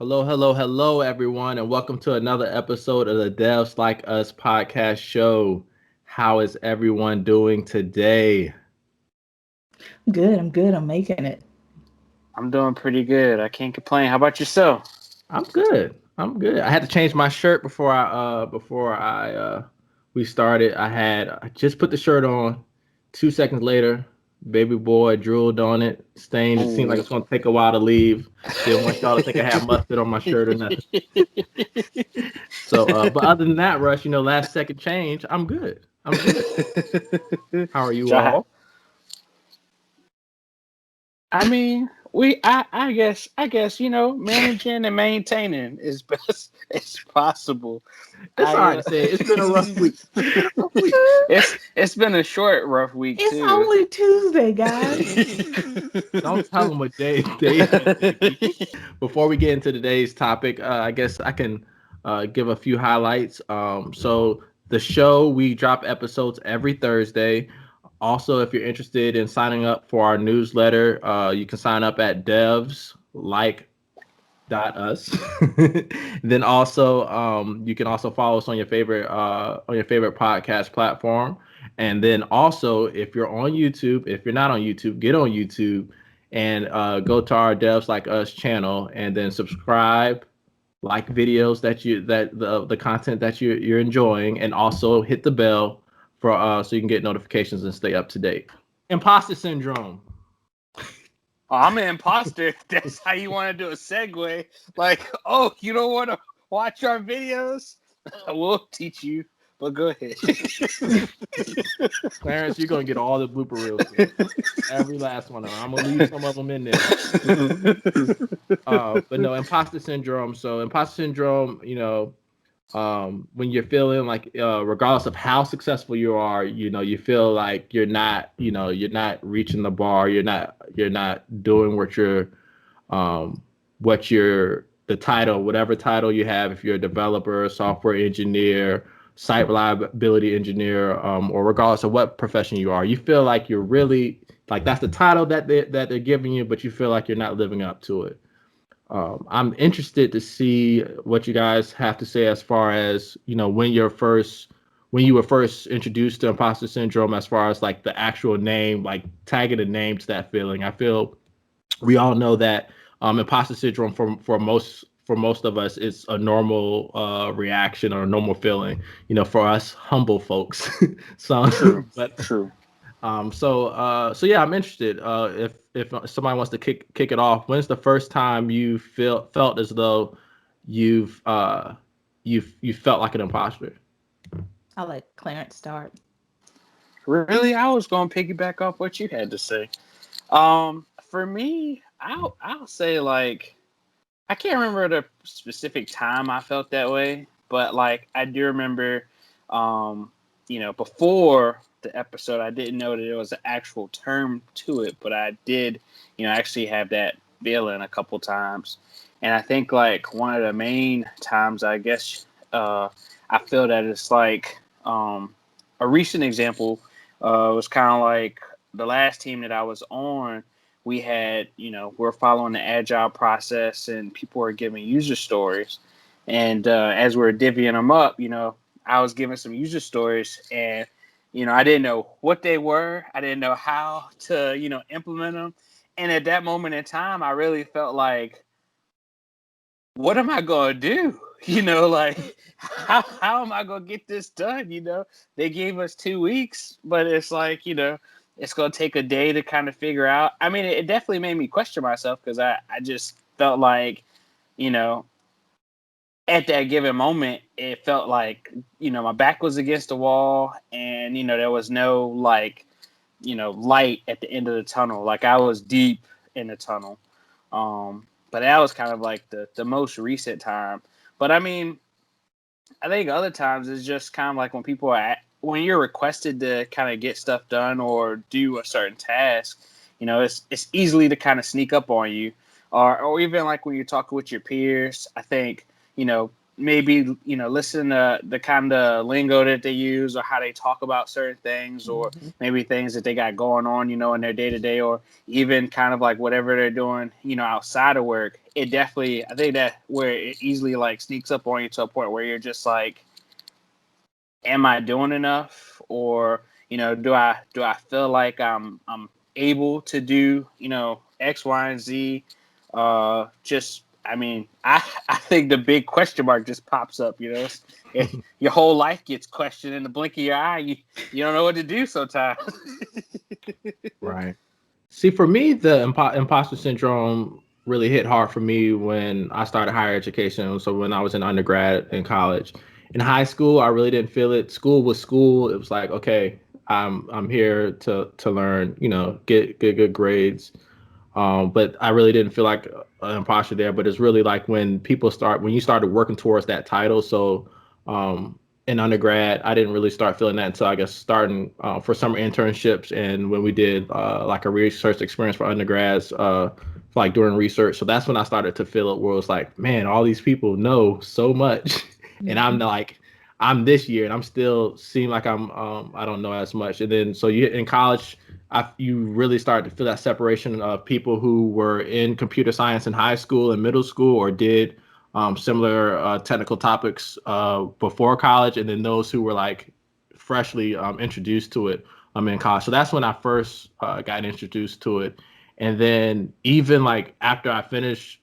Hello, hello, hello, everyone, and welcome to another episode of the Devs Like Us podcast show. How is everyone doing today? Good, I'm good. I'm making it. I'm doing pretty good. I can't complain. How about yourself? I'm good. I'm good. I had to change my shirt before I we started. I just put the shirt on. 2 seconds later, baby boy drooled on it, stained. It seemed like Ooh. it's gonna take a while to leave. Didn't want y'all to think I had mustard on my shirt or nothing. So, but other than that, Rush, last second change, I'm good. I'm good. How are you So all? I mean, I guess managing and maintaining is best as possible. It's I hard to say. It's been a rough week. It's been a rough week. it's been a short, rough week It's too. only Tuesday, guys. Don't tell them what day it is. Before we get into today's topic, I guess I can give a few highlights. So the show, we drop episodes every Thursday. Also, if you're interested in signing up for our newsletter, you can sign up at devslike.us. Then also, you can also follow us on your favorite podcast platform. And then also, if you're on YouTube, if you're not on YouTube, get on YouTube and go to our Devs Like Us channel, and then subscribe, like videos that the content that you're enjoying, and also hit the bell for so you can get notifications and stay up to date. Imposter syndrome. I'm an imposter. That's how you want to do a segue. Like, oh, you don't want to watch our videos? We'll teach you. But go ahead. Clarence, you're gonna get all the blooper reels, every last one of them. I'm gonna leave some of them in there. But no, imposter syndrome. So imposter syndrome, when you're feeling like, regardless of how successful you are, you feel like you're not reaching the bar. You're not doing the title, whatever title you have. If you're a developer, software engineer, site reliability engineer, or regardless of what profession you are, you feel like you're really like that's the title that they're giving you, but you feel like you're not living up to it. I'm interested to see what you guys have to say as far as when you were first introduced to imposter syndrome, as far as like the actual name, like tagging a name to that feeling. I feel we all know that imposter syndrome for most of us is a normal reaction or a normal feeling. For us humble folks. So, True. but True. so yeah, I'm interested. If somebody wants to kick it off, when's the first time you felt as though you've you felt like an imposter? I'll let Clarence start. Really, I was going to piggyback off what you had to say. For me, I'll say like I can't remember the specific time I felt that way, but like I do remember, before the episode, I didn't know that there was an actual term to it, but I did, actually have that feeling a couple times, and I think like one of the main times, I guess, I feel that it's like a recent example was kind of like the last team that I was on. We had, we're following the agile process and people were giving user stories. And as we're divvying them up, I was giving some user stories and, I didn't know what they were. I didn't know how to, implement them. And at that moment in time, I really felt like, what am I going to do? Like, how am I going to get this done? They gave us 2 weeks, but it's like, it's going to take a day to kind of figure out. I mean, it definitely made me question myself because I just felt like, you know, at that given moment, it felt like, my back was against the wall and, there was no like, light at the end of the tunnel. Like I was deep in the tunnel. But that was kind of like the most recent time. But I mean, I think other times it's just kind of like when people are when you're requested to kind of get stuff done or do a certain task, it's easily to kind of sneak up on you, or even like when you're talking with your peers. I think maybe, listen to the kind of lingo that they use or how they talk about certain things, or maybe things that they got going on, in their day to day, or even kind of like whatever they're doing, outside of work. It definitely, I think that where it easily like sneaks up on you to a point where you're just like, am I doing enough? Or, do I feel like I'm able to do, X, Y, and Z? I think the big question mark just pops up, If your whole life gets questioned in the blink of your eye, you don't know what to do sometimes. Right. See, for me, the imposter syndrome really hit hard for me when I started higher education. So when I was in undergrad and college. In high school, I really didn't feel it. School was school. It was like, okay, I'm here to learn, get good grades. But I really didn't feel like an imposter there. But it's really like when you started working towards that title. So in undergrad, I didn't really start feeling that until I guess starting for summer internships and when we did like a research experience for undergrads, like doing research. So that's when I started to feel it, where it was like, man, all these people know so much, and I'm this year and I'm still seem like I don't know as much. And then so you in college, you really start to feel that separation of people who were in computer science in high school and middle school or did similar technical topics before college, and then those who were like freshly introduced to it in college. So that's when I first got introduced to it. And then even like after I finished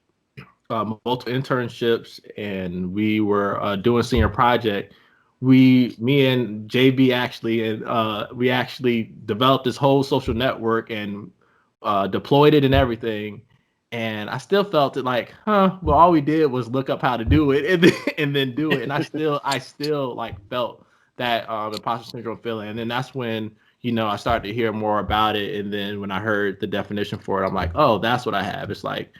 multiple internships and we were doing senior project, me and JB actually, and we actually developed this whole social network and deployed it and everything. And I still felt it like, well, all we did was look up how to do it and then do it. And I still like felt that imposter syndrome feeling. And then that's when, I started to hear more about it. And then when I heard the definition for it, I'm like, oh, that's what I have. It's like,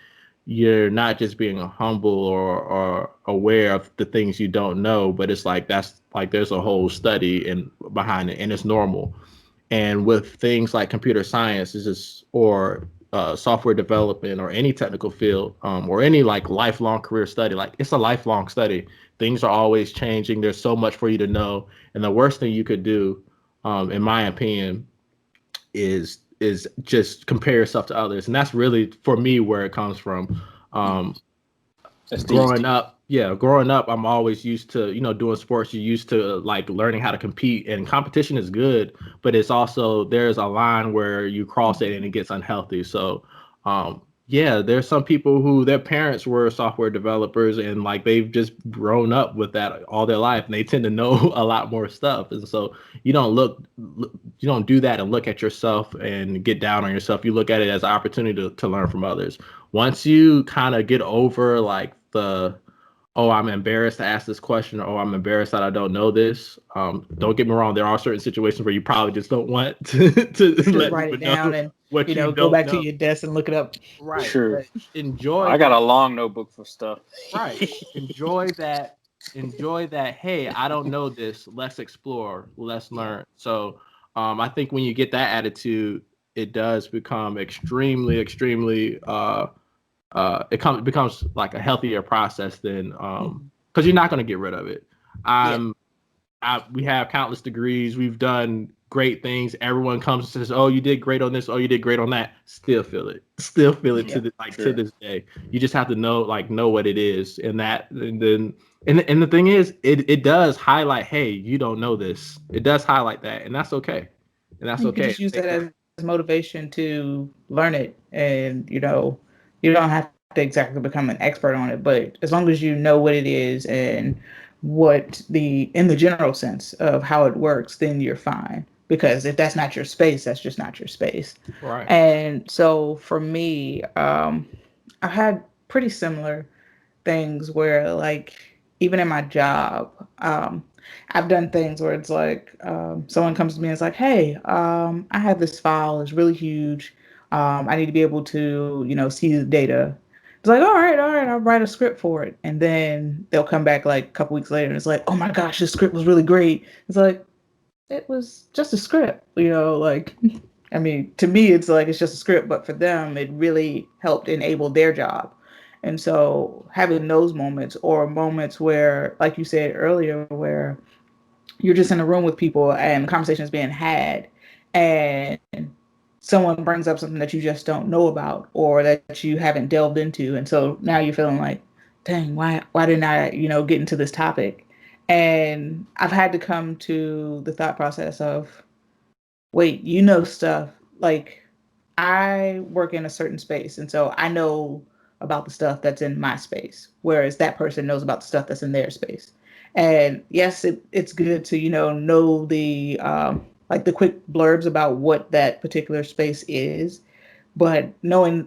you're not just being humble or aware of the things you don't know, but it's like that's like there's a whole study and behind it, and it's normal. And with things like computer science, or software development or any technical field, or any like lifelong career study, like it's a lifelong study. Things are always changing. There's so much for you to know, and the worst thing you could do, in my opinion, is just compare yourself to others, and that's really for me where it comes from. um growing up, I'm always used to, doing sports. You're used to like learning how to compete, and competition is good, but it's also there's a line where you cross it and it gets unhealthy. So yeah, there's some people who their parents were software developers and like they've just grown up with that all their life, and they tend to know a lot more stuff. And so you don't you don't do that and look at yourself and get down on yourself. You look at it as an opportunity to learn from others. Once you kind of get over like oh, I'm embarrassed to ask this question, or oh, I'm embarrassed that I don't know this. Don't get me wrong, there are certain situations where you probably just don't want to let Write it people down know and what you go don't back to know. your desk and look it up. Right. True. But enjoy I got a that. long notebook for stuff. Right. Enjoy that. Enjoy that. Hey, I don't know this. Let's explore. Let's learn. So I think when you get that attitude, it does become extremely, extremely becomes like a healthier process than because you're not going to get rid of it. We have countless degrees. We've done great things. Everyone comes and says, "Oh, you did great on this. Oh, you did great on that." Still feel it. Still feel it to this day. You just have to know what it is, and then and the thing is, it does highlight. Hey, you don't know this. It does highlight that, and that's okay. And that's You can okay. just use that as motivation to learn it, and you don't have to exactly become an expert on it, but as long as you know what it is and what in the general sense of how it works, then you're fine. Because if that's not your space, that's just not your space. Right. And so for me, I've had pretty similar things where like even in my job, I've done things where it's like someone comes to me and it's like, hey, I have this file, it's really huge. I need to be able to, see the data. It's like, all right, I'll write a script for it. And then they'll come back like a couple weeks later and it's like, oh my gosh, this script was really great. It's like, it was just a script, like I mean, to me it's like it's just a script, but for them it really helped enable their job. And so having those moments, or moments where, like you said earlier, where you're just in a room with people and the conversation is being had, and someone brings up something that you just don't know about or that you haven't delved into, and so now you're feeling like, dang, why didn't I, get into this topic? And I've had to come to the thought process of, wait, stuff, like, I work in a certain space, and so I know about the stuff that's in my space, whereas that person knows about the stuff that's in their space. And yes, it's good to know the like the quick blurbs about what that particular space is, but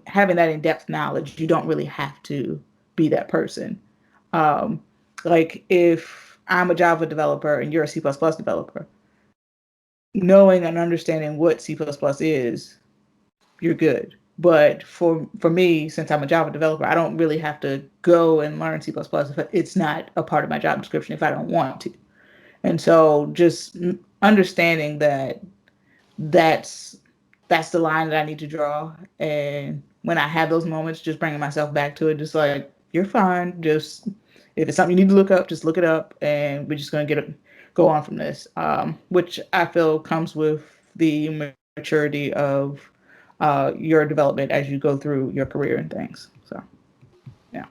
having that in-depth knowledge, you don't really have to be that person. Um, like if I'm a Java developer and you're a C++ developer, knowing and understanding what C++ is, you're good. But for me, since I'm a Java developer, I don't really have to go and learn C++ if it's not a part of my job description if I don't want to. And so just understanding that that's that's the line that I need to draw. And when I have those moments, just bringing myself back to it, just like, you're fine. Just if it's something you need to look up, just look it up, and we're just gonna go on from this. Which I feel comes with the maturity of your development as you go through your career and things. So yeah.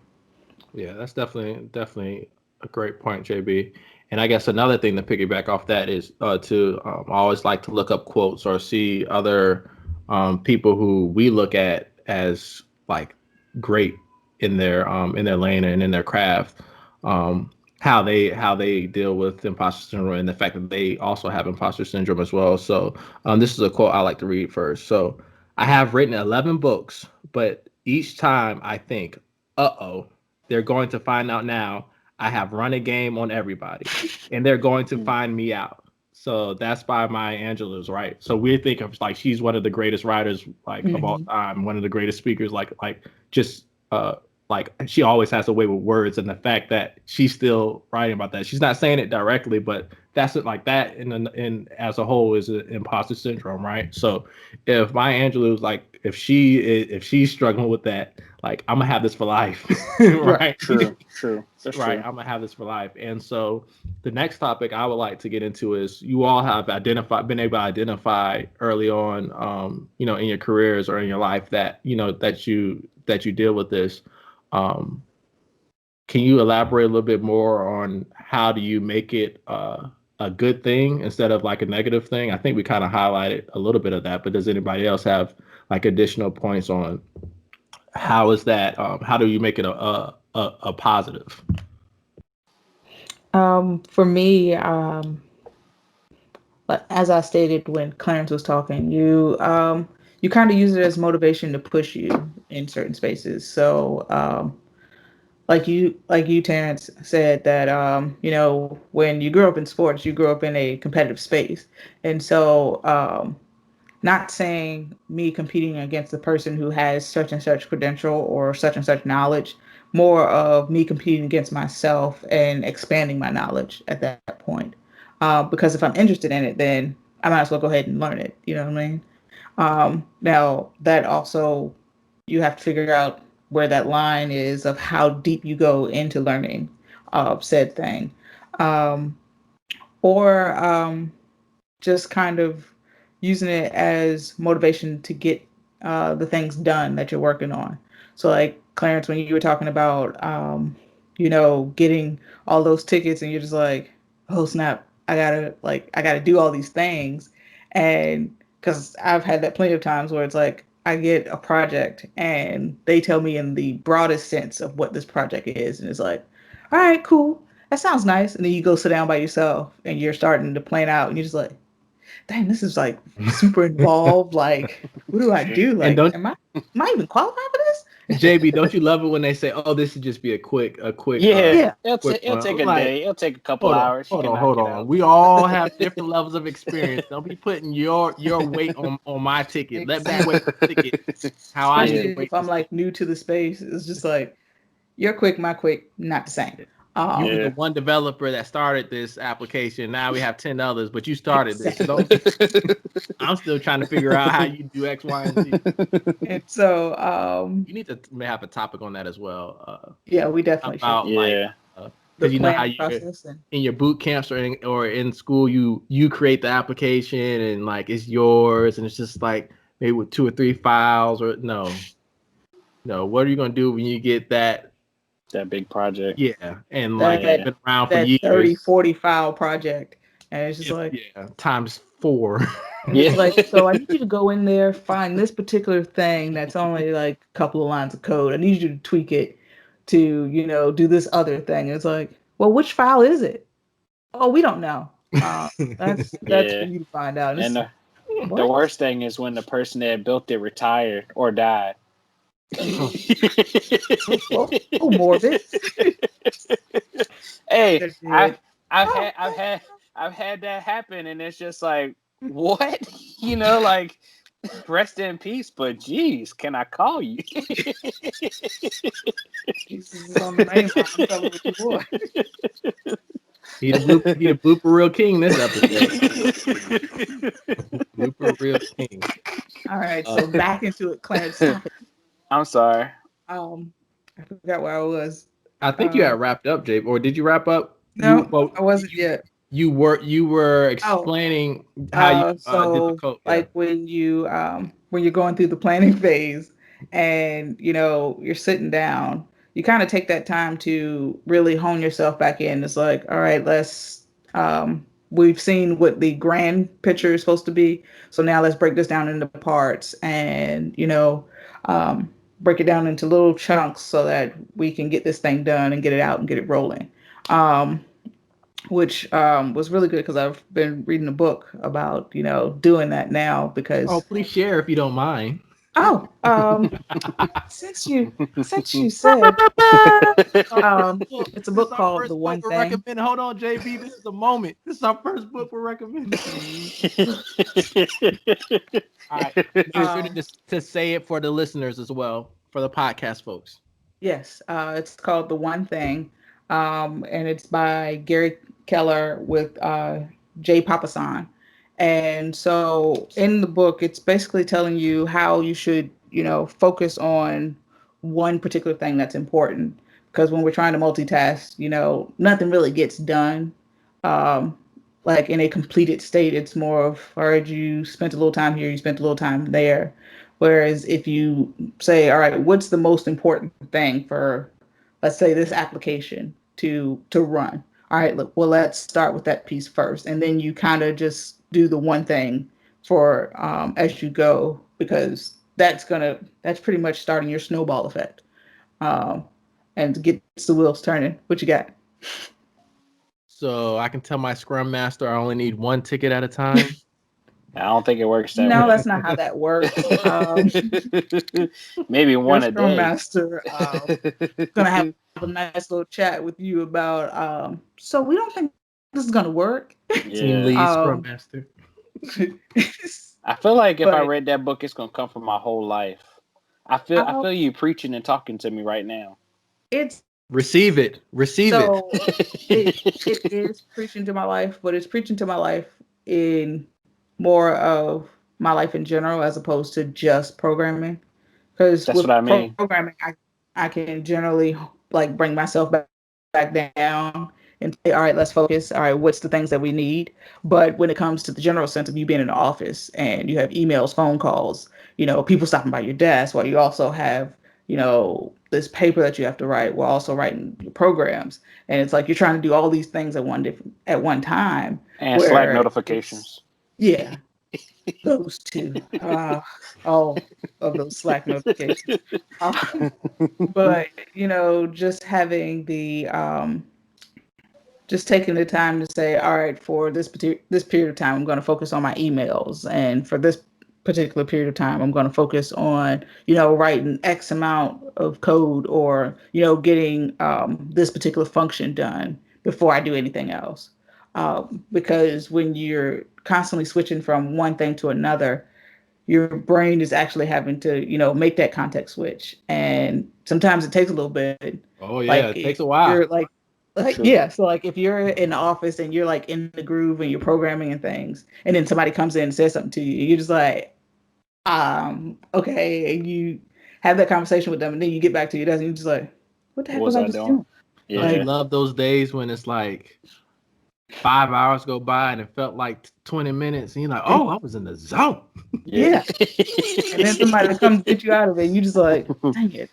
Yeah, that's definitely a great point, JB. And I guess another thing to piggyback off that is to I always like to look up quotes or see other people who we look at as like great in their lane and in their craft. How they deal with imposter syndrome and the fact that they also have imposter syndrome as well. So this is a quote I like to read first. So I have written 11 books, but each time I think, uh-oh, they're going to find out now. I have run a game on everybody, and they're going to find me out. So that's by Maya Angelou's, right? So we think of like she's one of the greatest writers like of all Hmm. time, one of the greatest speakers, like just like she always has a way with words, and the fact that she's still writing about that. She's not saying it directly, but that's it like that in as a whole is an imposter syndrome, right? So if Maya Angelou's like if she's struggling with that, like I'm gonna have this for life, Right. right? True. That's Right, true. I'm gonna have this for life. And so the next topic I would like to get into is you all have been able to identify early on, in your careers or in your life that that you deal with this. Um, can you elaborate a little bit more on how do you make it a good thing instead of like a negative thing? I think we kind of highlighted a little bit of that, but does anybody else have like additional points on how is that? How do you make it a positive? For me, but as I stated when Clarence was talking, you kind of use it as motivation to push you in certain spaces. So like you Terrence said that when you grew up in sports, you grew up in a competitive space, and so not saying me competing against the person who has such and such credential or such and such knowledge, more of me competing against myself and expanding my knowledge at that point. Because if I'm interested in it, then I might as well go ahead and learn it. You know what I mean? Now that also, you have to figure out where that line is of how deep you go into learning said thing. Um, or just kind of using it as motivation to get the things done that you're working on. So, like Clarence, when you were talking about, getting all those tickets, and you're just like, oh snap, I gotta do all these things, and because I've had that plenty of times where it's like I get a project and they tell me in the broadest sense of what this project is, and it's like, all right, cool. That sounds nice. And then you go sit down by yourself and you're starting to plan out, and you're just like, dang, this is like super involved. Like, what do I do? And Like, don't am I even qualified for this? JB, don't you love it when they say, "Oh, this should just be Yeah, Yeah. quick it'll one." take I'm a like, day. It'll take a couple hold on, hours. You hold can on, knock hold it on. out. We all have different levels of experience. Don't be putting your weight on my ticket. Let me Exactly. weight the ticket how I Yeah. need to Especially if weight I'm this ticket. like new to the space, it's just like your quick, my quick, not the same. You were Yeah. the one developer that started this application. Now we have 10 others, but you started this. So I'm still trying to figure out how you do X, Y, and Z. And so, You need to have a topic on that as well. yeah, we definitely should. About like, Yeah. The because you know how planning you process and in your boot camps or in school you create the application and like it's yours and it's just like maybe with 2 or 3 files or no. What are you gonna do when you get that? That big project. Yeah, and like that it's Yeah. been around for that 30, years. 40 file project. And it's just like, Yeah, times 4. and it's Yeah. like, so I need you to go in there, find this particular thing that's only like a couple of lines of code. I need you to tweak it to, do this other thing. It's like, well, which file is it? Oh, we don't know. That's for Yeah. you to find out. And It's the what? worst thing is when the person that built it retired or died. Oh, morbid. Hey, They're I've dead. I've had I've had I've had that happen, and it's just like, what? Like, rest in peace. But geez, can I call you? Jesus is on the main line. I'm telling what you want. He the blooper reel king this episode. Blooper reel king. All right, so back into it, Clarence. Stop it. I'm sorry. I forgot where I was. I think you had wrapped up, Jay, or did you wrap up? No, I wasn't yet. You were explaining how you did the So code. Yeah. like when you're going through the planning phase and you're sitting down, you kind of take that time to really hone yourself back in. It's like, all right, we've seen what the grand picture is supposed to be. So now let's break this down into parts and break it down into little chunks so that we can get this thing done and get it out and get it rolling. Which was really good because I've been reading a book about doing that now because Oh, please share if you don't mind. since you said it's a book called The One Thing. Recommend. Hold on, JB. This is the moment. This is our first book we're recommending. All right, you're sure to say it for the listeners as well, for the podcast folks. Yes, it's called The One Thing, and it's by Gary Keller with Jay Papasan. And so in the book, it's basically telling you how you should, focus on one particular thing that's important. Because when we're trying to multitask, nothing really gets done. Like in a completed state, it's more of, all right, you spent a little time here, you spent a little time there. Whereas if you say, all right, what's the most important thing for, let's say, this application to run? All right, look, well, let's start with that piece first. And then you kind of just do the one thing for as you go, because that's pretty much starting your snowball effect. And gets the wheels turning. What you got? So I can tell my Scrum Master I only need one ticket at a time. I don't think it works that way. No, that's not how that works. Maybe one a Scrum day. Master gonna have a nice little chat with you about. So we don't think this is gonna work. Team lead, Scrum Master. I feel like if I read that book, it's gonna come from my whole life. I feel you preaching and talking to me right now. It's receive it. It is preaching to my life, but it's preaching to my life in more of my life in general as opposed to just programming. Because that's what I mean. Programming, I can generally like bring myself back down and say, all right, let's focus. All right, what's the things that we need? But when it comes to the general sense of you being in the office and you have emails, phone calls, people stopping by your desk, while you also have, this paper that you have to write while also writing your programs. And it's like you're trying to do all these things at one time. And Slack notifications. Yeah. Those two. All of those Slack notifications. But, just having just taking the time to say, all right, for this period of time, I'm going to focus on my emails. And for this particular period of time, I'm going to focus on, writing X amount of code or, getting this particular function done before I do anything else. Because when you're constantly switching from one thing to another, your brain is actually having to, make that context switch. And sometimes it takes a little bit. Oh, yeah, it takes a while. You're like Like, True. yeah, so like if you're in the office and you're like in the groove and you're programming and things, and then somebody comes in and says something to you, you're just like, okay, and you have that conversation with them, and then you get back to your desk and you're just like, what the What heck was was I I just doing? doing? Don't you Yeah. love those days when it's like 5 hours go by and it felt like 20 minutes and you're like, oh, I was in the zone. Yeah. And then somebody comes get you out of it, and you just like, dang it,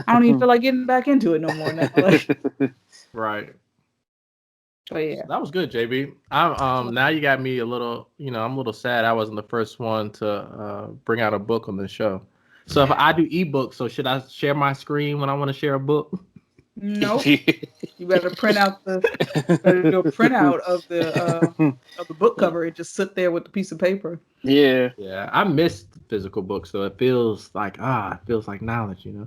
I don't even feel like getting back into it no more now. Like, Right. but yeah, That was good, JB. Now you got me a little, I'm a little sad I wasn't the first one to bring out a book on this show. So if I do ebooks, so should I share my screen when I want to share a book? nope. You better print out better do a printout of the book cover and just sit there with the piece of paper. Yeah. Yeah, I miss physical books, so it feels like knowledge. Yeah.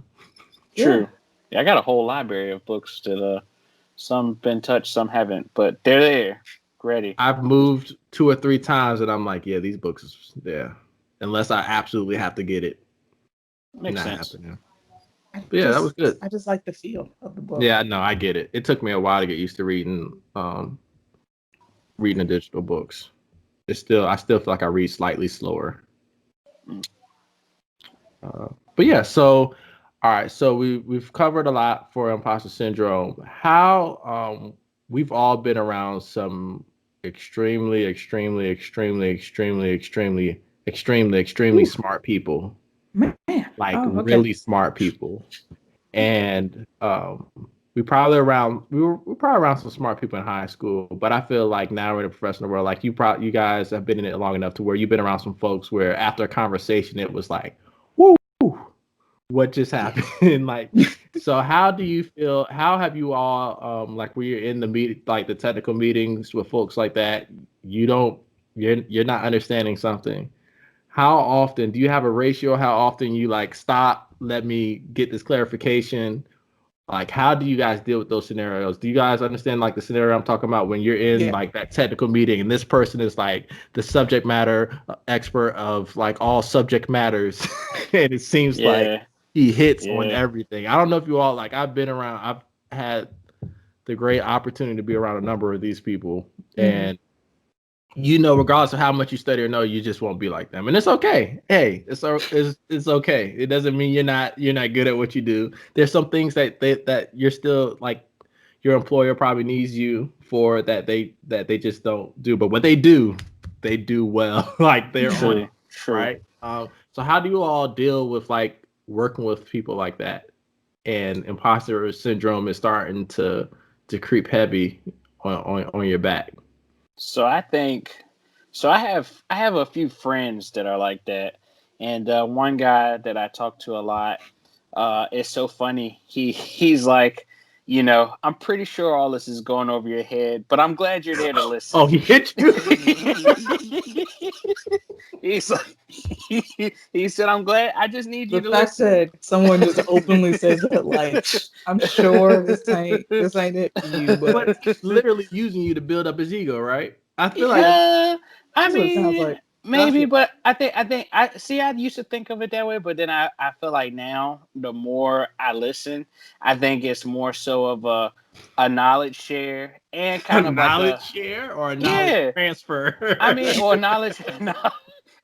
True. Yeah, I got a whole library of books that some been touched, some haven't, but they're there, ready. I've moved 2 or 3 times and I'm like, yeah, these books, yeah. Unless I absolutely have to get it. Makes Not sense. happening. But yeah, that was good. I just like the feel of the book. Yeah, no, I get it. It took me a while to get used to reading the digital books. I still feel like I read slightly slower. Mm. But yeah, so all right, so we've covered a lot for imposter syndrome. How we've all been around some extremely, extremely, extremely, extremely, extremely, extremely, extremely Ooh, smart people, man. like Oh, okay. really smart people. And we were probably around some smart people in high school, but I feel like now we're in the professional world. Like you guys have been in it long enough to where you've been around some folks where after a conversation it was like, woo, what just happened? Like, so how do you feel? How have you all like when you're in the meet like the technical meetings with folks like that? You're not understanding something. How often do you have a ratio? How often you like stop? Let me get this clarification. Like, how do you guys deal with those scenarios? Do you guys understand like the scenario I'm talking about when you're in Yeah. like that technical meeting and this person is like the subject matter expert of like all subject matters, and it seems like Yeah. he hits on Yeah. everything. I don't know if you all like. I've had the great opportunity to be around a number of these people, and regardless of how much you study or know, you just won't be like them, and it's okay. Hey, it's okay. It doesn't mean you're not good at what you do. There's some things that you're still like your employer probably needs you for that they just don't do. But when they do well. Like they're on it, True. True. right? So how do you all deal with like working with people like that? And imposter syndrome is starting to creep heavy on your back. So I think so. I have a few friends that are like that, and one guy that I talk to a lot. It's so funny. He's like, I'm pretty sure all this is going over your head, but I'm glad you're there to listen. Oh, he hit you. He's like, he said, I'm glad. I just need you The to fact listen. that someone just openly says that, like, I'm sure this ain't it for you, But but he's literally using you to build up his ego, right? I feel like Yeah, I that's what it sounds mean, like. maybe, but I see. I used to think of it that way, but then I feel like now the more I listen, I think it's more so of a knowledge share and a kind of like knowledge a share or a knowledge yeah. transfer. I mean, or knowledge. No,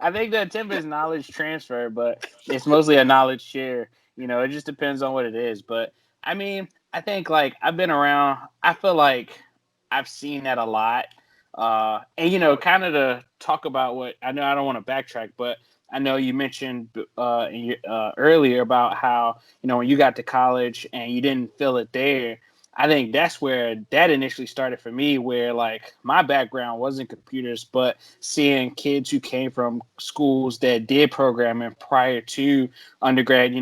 I think the attempt is knowledge transfer, but it's mostly a knowledge share. It just depends on what it is. But I mean, I think like I've been around. I feel like I've seen that a lot. And kind of to talk about what I know. I don't want to backtrack, but I know you mentioned earlier about how when you got to college and you didn't feel it there. I think that's where that initially started for me, where like my background wasn't computers, but seeing kids who came from schools that did programming prior to undergrad,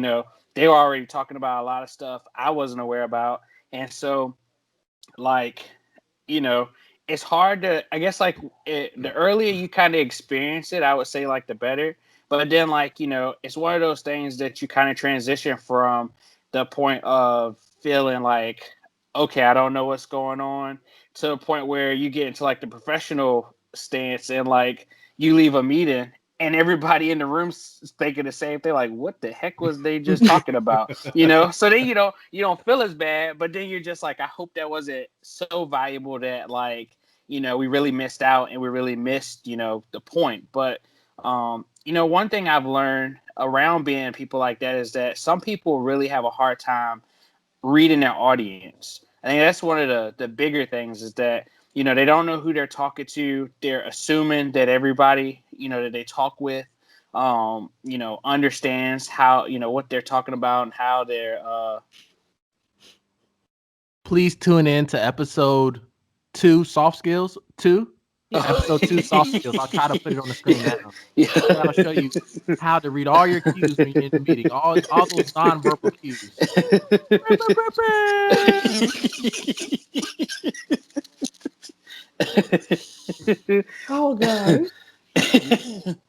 they were already talking about a lot of stuff I wasn't aware about. And so, like, you know, it's hard to, I guess, like the earlier you kind of experience it, I would say like the better. But then, like, it's one of those things that you kind of transition from the point of feeling like, okay, I don't know what's going on, to the point where you get into like the professional stance and like you leave a meeting and everybody in the room's thinking the same thing, like, what the heck was they just talking about? So then you don't feel as bad, but then you're just like, I hope that wasn't so valuable that, like, we really missed out and we really missed, the point. But one thing I've learned around being people like that is that some people really have a hard time reading their audience. I think that's one of the bigger things, is that they don't know who they're talking to. They're assuming that everybody that they talk with understands how what they're talking about and how they're Please tune in to episode 2, Soft Skills 2. Episode 2, Soft Skills. I'll try to put it on the screen now. I'll show you how to read all your cues when you're in the meeting. All those nonverbal cues. Oh God.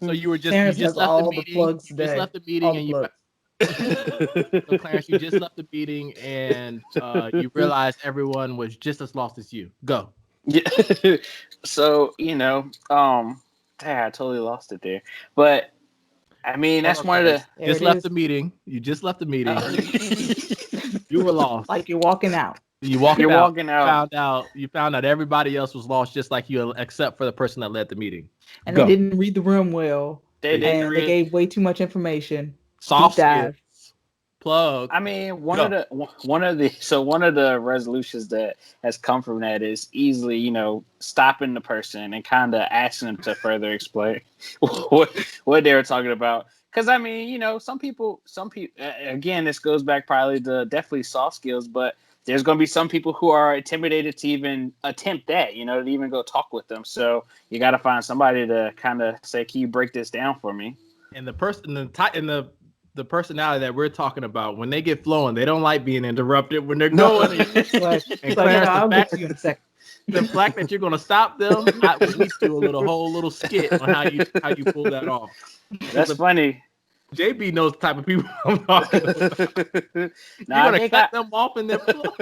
So you just Terrence left has all the the meeting. plugs You today. just left the meeting All and the plugs. so Clarence, you just left the meeting and you realized everyone was just as lost as you. Go. Yeah. So, I totally lost it there. But I mean, that's one of the just left the meeting. You just left the meeting. You were lost. Like you're walking out. You're walking out. You found out everybody else was lost just like you, except for the person that led the meeting. And they didn't read the room well. They gave way too much information. Soft skills. Plug. I mean, one of the resolutions that has come from that is easily, stopping the person and kind of asking them to further explain what they were talking about. Because I mean, some people, again, this goes back probably to definitely soft skills, but there's going to be some people who are intimidated to even attempt that, to even go talk with them. So you got to find somebody to kind of say, "Can you break this down for me?" And the person, the personality that we're talking about, when they get flowing, they don't like being interrupted when they're going. And Clarence, I'll get you in a second. The fact that you're going to stop them, we do a whole little skit on how you pull that off. That's funny. JB knows the type of people I'm talking about. You're going to cut them off in their flow.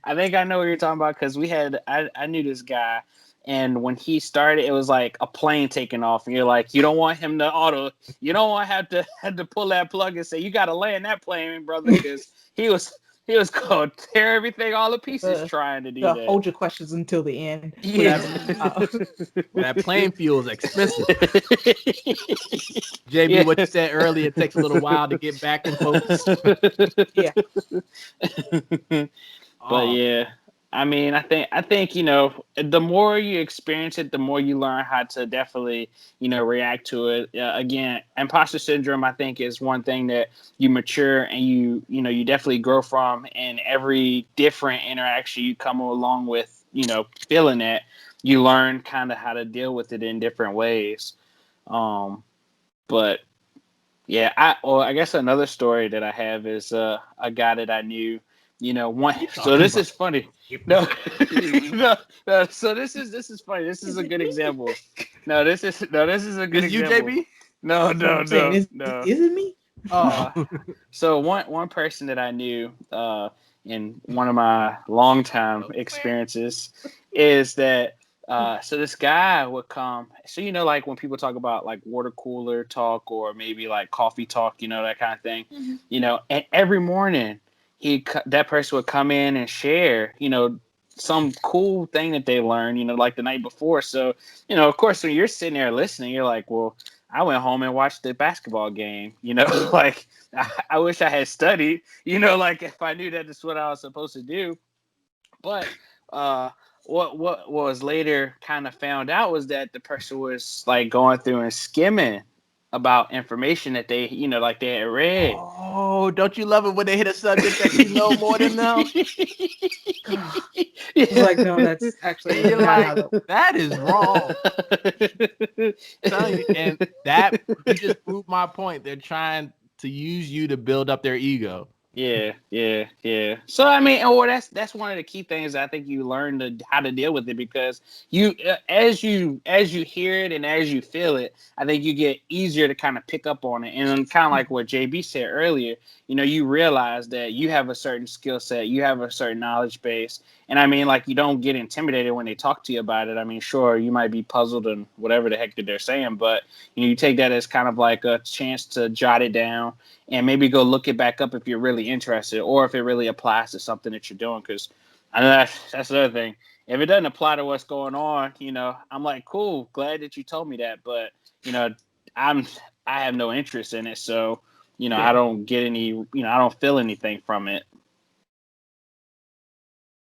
I think I know what you're talking about, because I knew this guy. And when he started, it was like a plane taking off, and you're like, you don't want him to you don't want to have to pull that plug and say, you got to land that plane, brother, because he was going to tear everything all to pieces trying to do that. Hold your questions until the end. Yeah. That plane fuel is expensive. JB, what you said earlier, it takes a little while to get back in focus. Yeah. But yeah. I mean, I think the more you experience it, the more you learn how to definitely, react to it. Again, imposter syndrome, I think, is one thing that you mature and you definitely grow from. And every different interaction you come along with, feeling it, you learn kind of how to deal with it in different ways. But yeah, I guess another story that I have is a guy that I knew. So this is funny. No. So this is funny. This is a good example. This is a good example. You, JB? No. Is it me? So one person that I knew in one of my longtime experiences is that so this guy would come. So like when people talk about like water cooler talk or maybe like coffee talk, that kind of thing. Mm-hmm. And every morning that person would come in and share, some cool thing that they learned, like the night before. So, of course, when you're sitting there listening, you're like, well, I went home and watched the basketball game, like I wish I had studied, like if I knew that is what I was supposed to do. But what was later kind of found out was that the person was like going through and skimming about information that they, like they had read. Oh, don't you love it when they hit a subject that you know more than them? It's like, no, that's actually you're like, that is wrong. And that you just proved my point. They're trying to use you to build up their ego. Yeah. So I mean, or that's one of the key things I think you learn how to deal with it, because you as you hear it and as you feel it, I think you get easier to kind of pick up on it. And kind of like what JB said earlier, you realize that you have a certain skill set, you have a certain knowledge base, and I mean, like, you don't get intimidated when they talk to you about it. I mean, sure, you might be puzzled and whatever the heck that they're saying, but you take that as kind of like a chance to jot it down and maybe go look it back up if you're really interested, or if it really applies to something that you're doing. Because I know that's the other thing. If it doesn't apply to what's going on, I'm like, cool, glad that you told me that, but you know, I'm I have no interest in it, so I don't get any, I don't feel anything from it.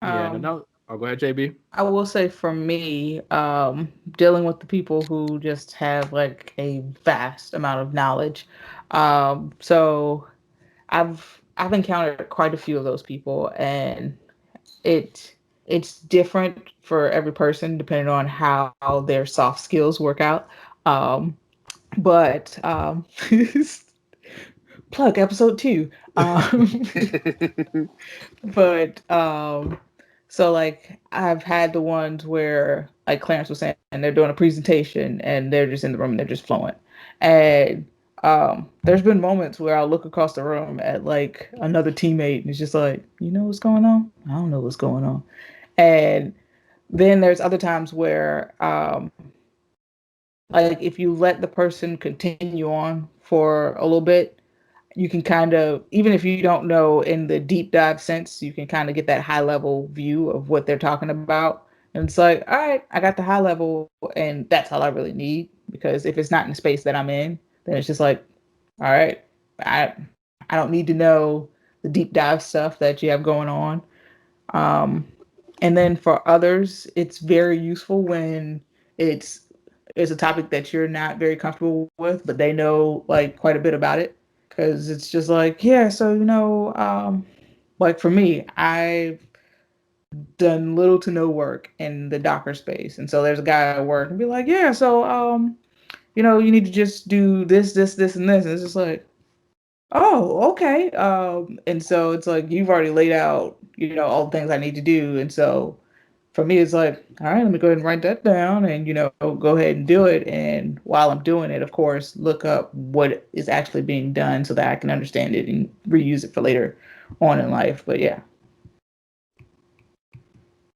Yeah, Um, no. Oh, go ahead, JB. I will say for me, dealing with the people who just have like a vast amount of knowledge. So I've encountered quite a few of those people, and it's different for every person depending on how their soft skills work out. But plug episode 2. But so like I've had the ones where, like Clarence was saying, and they're doing a presentation and they're just in the room and they're just flowing. And there's been moments where I'll look across the room at like another teammate and it's just like, you know what's going on? I don't know what's going on. And then there's other times where like if you let the person continue on for a little bit, you can kind of, even if you don't know in the deep dive sense, you can kind of get that high level view of what they're talking about. And it's like, all right, I got the high level, and that's all I really need. Because if it's not in the space that I'm in, then it's just like, all right, I I don't need to know the deep dive stuff that you have going on. Um, and then for others, it's very useful when it's it's a topic that you're not very comfortable with, but they know like quite a bit about it. Because it's just like, yeah, so like for me, I've done little to no work in the Docker space, and so there's a guy at work and be like, yeah, so you need to just do this, this, and this. And it's just like, oh, okay. And so it's like you've already laid out, all the things I need to do. And so for me, it's like, all right, let me go ahead and write that down and, go ahead and do it. And while I'm doing it, of course, look up what is actually being done so that I can understand it and reuse it for later on in life. But yeah.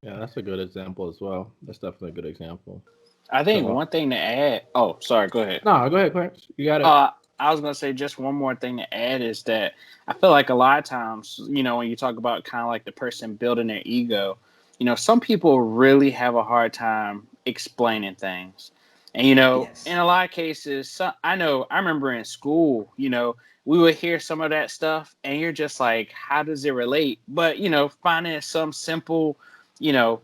Yeah, that's a good example as well. That's definitely a good example. I think So, one thing to add. Oh, sorry. Go ahead. no, go ahead, Clarence. You got it. Uh, I was gonna say just one more thing to add is that I feel like a lot of times, when you talk about kind of like the person building their ego, some people really have a hard time explaining things, and in Yes. a lot of cases, I remember in school, we would hear some of that stuff, and you're just like, how does it relate? But finding some simple, you know,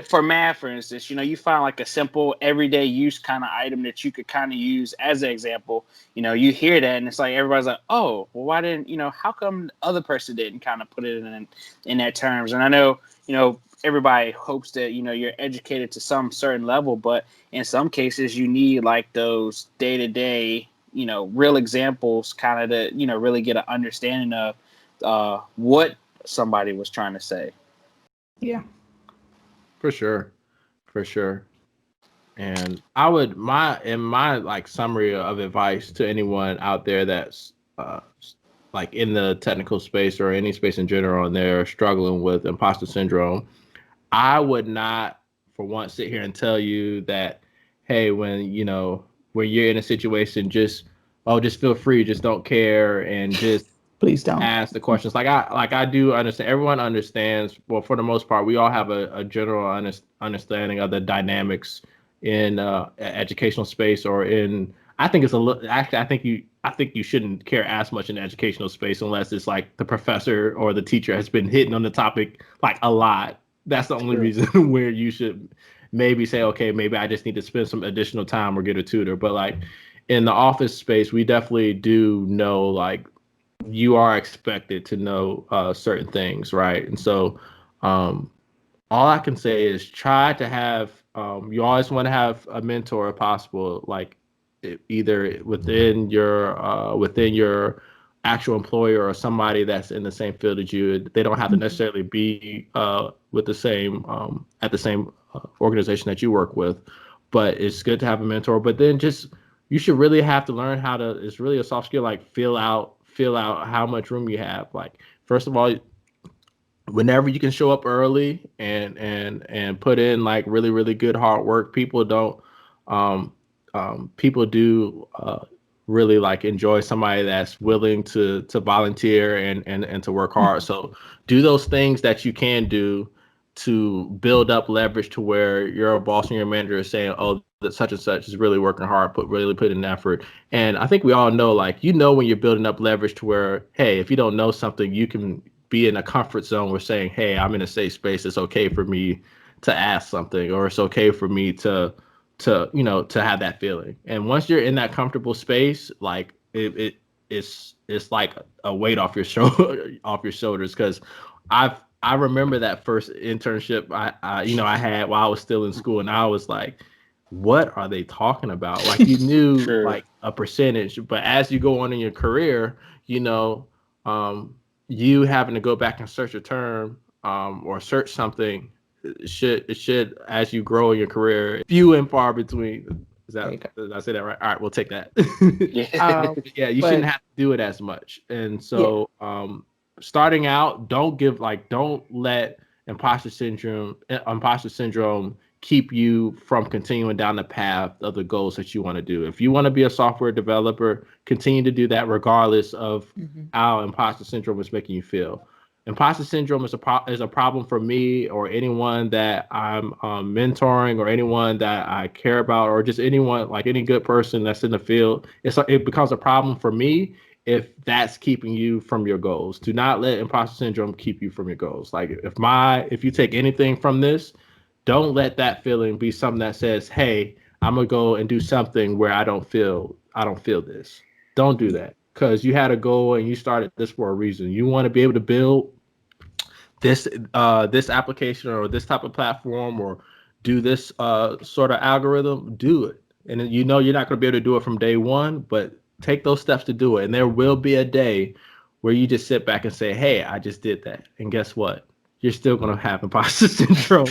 for math, for instance, you find like a simple everyday use kind of item that you could kind of use as an example. You hear that and it's like everybody's like, oh, well, why didn't how come the other person didn't kind of put it in that terms? And I know everybody hopes that you're educated to some certain level, but in some cases you need like those day to day real examples, kind of to really get an understanding of what somebody was trying to say. Yeah. For sure. For sure. And I would my like summary of advice to anyone out there that's like in the technical space or any space in general and they're struggling with imposter syndrome, I would not for once sit here and tell you that, hey, when you're in a situation, just feel free, just don't care and just Please don't. ask the questions. Like I do understand. Everyone understands. Well, for the most part, we all have a general understanding of the dynamics in educational space or in. I think it's a little. Actually, I think you shouldn't care as much in the educational space unless it's like the professor or the teacher has been hitting on the topic like a lot. That's the only True. reason where you should maybe say, okay, maybe I just need to spend some additional time or get a tutor. But like in the office space, we definitely do know like you are expected to know certain things, right? And so, um, all I can say is try to have. You always want to have a mentor, if possible, like either within your actual employer or somebody that's in the same field as you. They don't have to necessarily be with the same at the same organization that you work with, but it's good to have a mentor. But then just you should really have to learn how to. It's really a soft skill, like feel out how much room you have. Like first of all, whenever you can show up early and put in like really good hard work, people don't people do really like enjoy somebody that's willing to volunteer and to work hard. So do those things that you can do to build up leverage to where your boss and your manager is saying, oh, that such and such is really working hard, put in effort. And I think we all know, like, when you're building up leverage to where, hey, if you don't know something, you can be in a comfort zone where saying, hey, I'm in a safe space. It's okay for me to ask something, or it's okay for me to have that feeling. And once you're in that comfortable space, like it's like a weight off your shoulders. Because I remember that first internship I had while I was still in school, and I was like, what are they talking about? Like, you knew Sure. like a percentage, but as you go on in your career, you having to go back and search a term or search something, it should as you grow in your career, few and far between. Did I say that right? All right, we'll take that. Yeah. Yeah, you But shouldn't have to do it as much. And so starting out, don't let imposter syndrome keep you from continuing down the path of the goals that you want to do. If you want to be a software developer, continue to do that regardless of how imposter syndrome is making you feel. Imposter syndrome is a problem for me or anyone that I'm mentoring, or anyone that I care about, or just anyone, like any good person that's in the field. It becomes a problem for me if that's keeping you from your goals. Do not let imposter syndrome keep you from your goals. Like if you take anything from this, don't let that feeling be something that says, hey, I'm gonna go and do something where I don't feel this. Don't do that, because you had a goal and you started this for a reason. You want to be able to build this application or this type of platform, or do this sort of algorithm. Do it. And you're not going to be able to do it from day one, but take those steps to do it. And there will be a day where you just sit back and say, hey, I just did that. And guess what? You're still going to have imposter syndrome.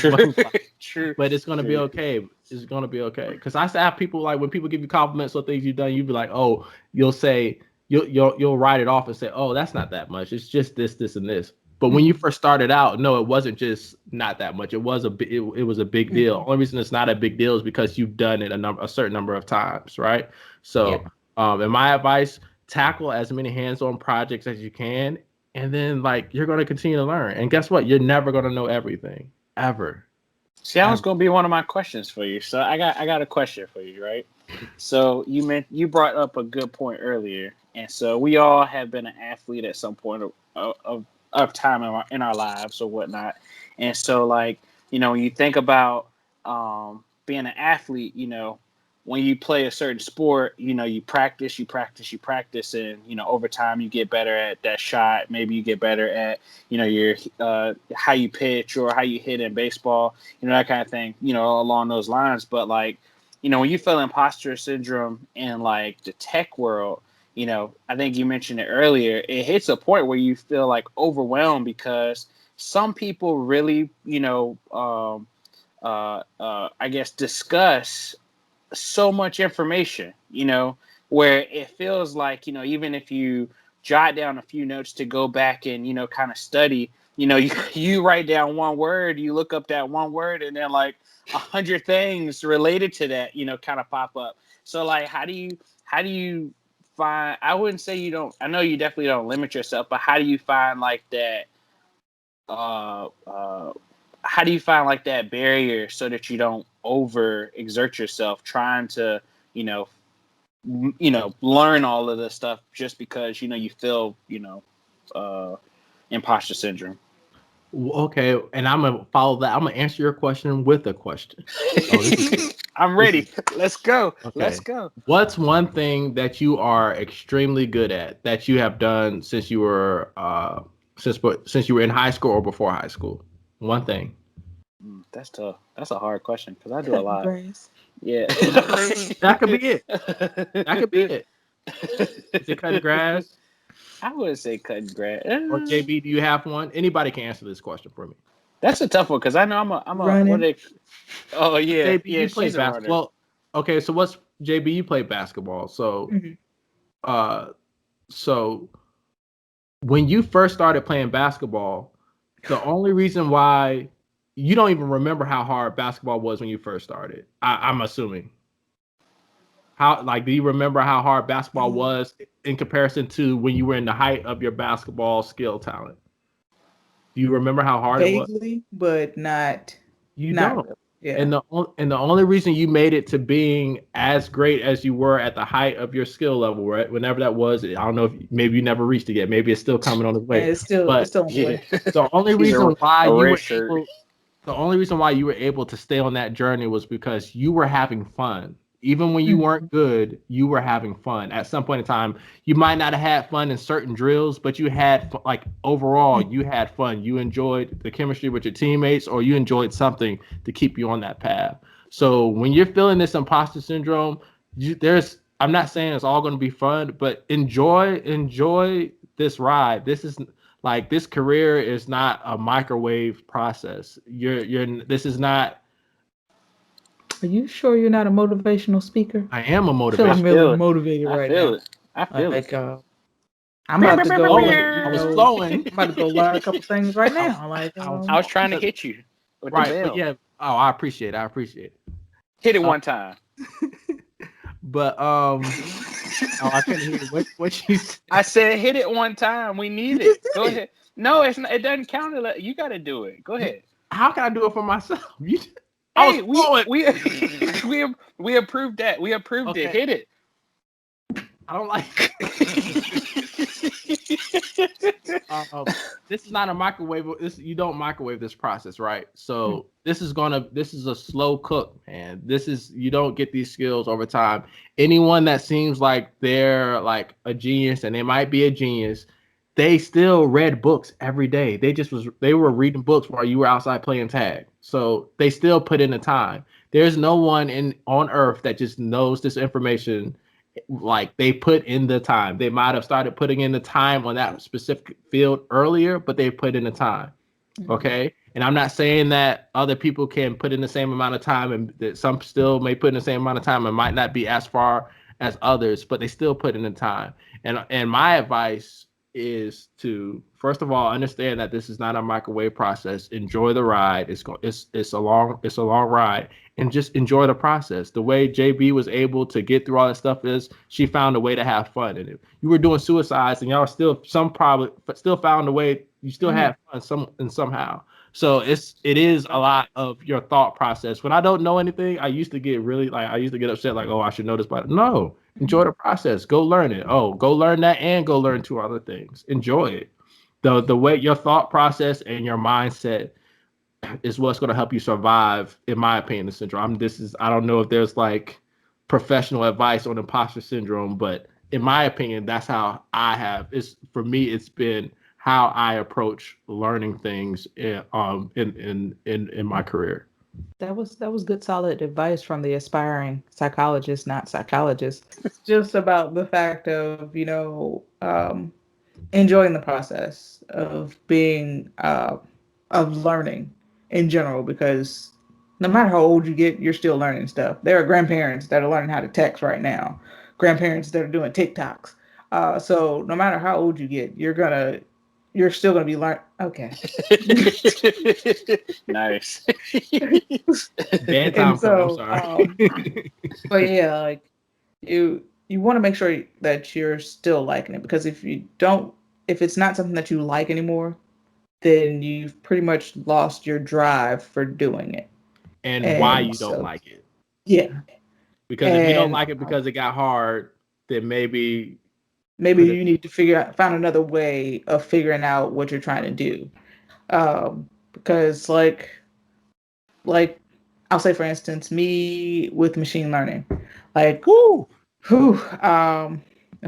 True. But it's going to be okay. It's going to be okay. Because I have people, like, when people give you compliments or things you've done, you'll be like, oh, you'll say, you'll write it off and say, oh, that's not that much. It's just this, and this. But when you first started out, no, it wasn't just not that much. It was it was a big deal. Only reason it's not a big deal is because you've done it a certain number of times, right? So, in my advice, tackle as many hands-on projects as you can, and then like you're going to continue to learn. And guess what? You're never going to know everything, ever. See, that was going to be one of my questions for you. So I got a question for you, right? So you brought up a good point earlier, and so we all have been an athlete at some point of time in our lives or whatnot. And so, like, when you think about being an athlete, when you play a certain sport, you practice, and over time you get better at that shot. Maybe you get better at your how you pitch or how you hit in baseball, that kind of thing, along those lines. But like, when you feel imposter syndrome in like the tech world, I think you mentioned it earlier, it hits a point where you feel like overwhelmed because some people really, I guess, discuss so much information, where it feels like, even if you jot down a few notes to go back and, kind of study, you write down one word, you look up that one word, and then like 100 things related to that, kind of pop up. So like, how do you find, I wouldn't say you don't, I know you definitely don't limit yourself, but how do you find like that, how do you find like that barrier so that you don't over exert yourself trying to, learn all of this stuff just because, you feel, imposter syndrome? Okay, and I'm gonna follow that. I'm gonna answer your question with a question. I'm ready. Let's go. Okay. Let's go. What's one thing that you are extremely good at that you have done since you were since you were in high school or before high school? One thing. That's tough. That's a hard question because I do a lot. Grace. Yeah. That could be it. That could be it. Is it cutting grass? I would say cutting grass. Or JB, do you have one? Anybody can answer this question for me. That's a tough one because I know I'm a what Running. they. Oh yeah, JB, you play she's a runner. basketball. Okay, so what's JB? You play basketball. So, Mhm. so when you first started playing basketball, the only reason why you don't even remember how hard basketball was when you first started. I'm assuming. Do you remember how hard basketball was in comparison to when you were in the height of your basketball skill talent? Do you remember how hard it was? Vaguely, but not You not don't. really. Yeah. And the only reason you made it to being as great as you were at the height of your skill level, right? Whenever that was, I don't know if maybe you never reached it yet. Maybe it's still coming on its way. And it's still But on the Yeah, way. the only He's reason why a you red were shirt. able the only reason why you were able to stay on that journey was because you were having fun. Even when you weren't good, you were having fun. At some point in time, you might not have had fun in certain drills, but you had like overall, you had fun. You enjoyed the chemistry with your teammates, or you enjoyed something to keep you on that path. So when you're feeling this imposter syndrome, I'm not saying it's all going to be fun, but enjoy this ride. This is like this career is not a microwave process. This is not. Are you sure you're not a motivational speaker? I am a I feel I I'm motivation. really feel it. motivated I right feel now. it. I feel it. Like, I'm about to go. I was flowing. I'm about to go learn a couple things right I, now. Like, I was I was trying to flowing. hit you with the Right, but bell. yeah. Oh, I appreciate it. I appreciate it. Hit it one time. But oh, I couldn't hear what you said. I said hit it one time. We need it. Go ahead. No, it's not, it doesn't count. You got to do it. Go ahead. How can I do it for myself? I was Hey, flowing. we approved that. We approved it. Okay. Hit it. I don't like. This is not a microwave. You don't microwave this process, right? So this is a slow cook, man. You don't get these skills over time. Anyone that seems like they're like a genius, and they might be a genius, they still read books every day. They were reading books while you were outside playing tag. So they still put in the time. There's no one on earth that just knows this information. Like they put in the time. They might have started putting in the time on that specific field earlier, but they put in the time. Okay. And I'm not saying that other people can put in the same amount of time, and that some still may put in the same amount of time and might not be as far as others, but they still put in the time. And my advice is to first of all understand that this is not a microwave process. Enjoy the ride. It's a long ride, and just enjoy the process. The way JB was able to get through all that stuff is she found a way to have fun. And if you were doing suicides and y'all still found a way, you still had fun somehow. So it is a lot of your thought process. When I don't know anything, I used to get upset like, oh, I should know this, but no. Enjoy the process. Go learn it. Oh, go learn that and go learn two other things. Enjoy it. The way your thought process and your mindset is what's going to help you survive, in my opinion, the syndrome. I don't know if there's like professional advice on imposter syndrome, but in my opinion, that's how for me, it's been how I approach learning things in my career. that was good, solid advice from the aspiring psychologist, not psychologist. It's just about the fact of enjoying the process of being of learning in general, because no matter how old you get, you're still learning stuff. There are grandparents that are learning how to text right now, grandparents that are doing TikToks. So no matter how old you get, you're still gonna be learning. Okay. Nice. Bedtime. And so, I'm sorry. but yeah, like you want to make sure that you're still liking it, because if it's not something that you like anymore, then you've pretty much lost your drive for doing it. And why And you don't so, like it. yeah. Because if you don't like it because it got hard, then maybe you need to find another way of figuring out what you're trying to do. Because like I'll say, for instance, me with machine learning, like, I'm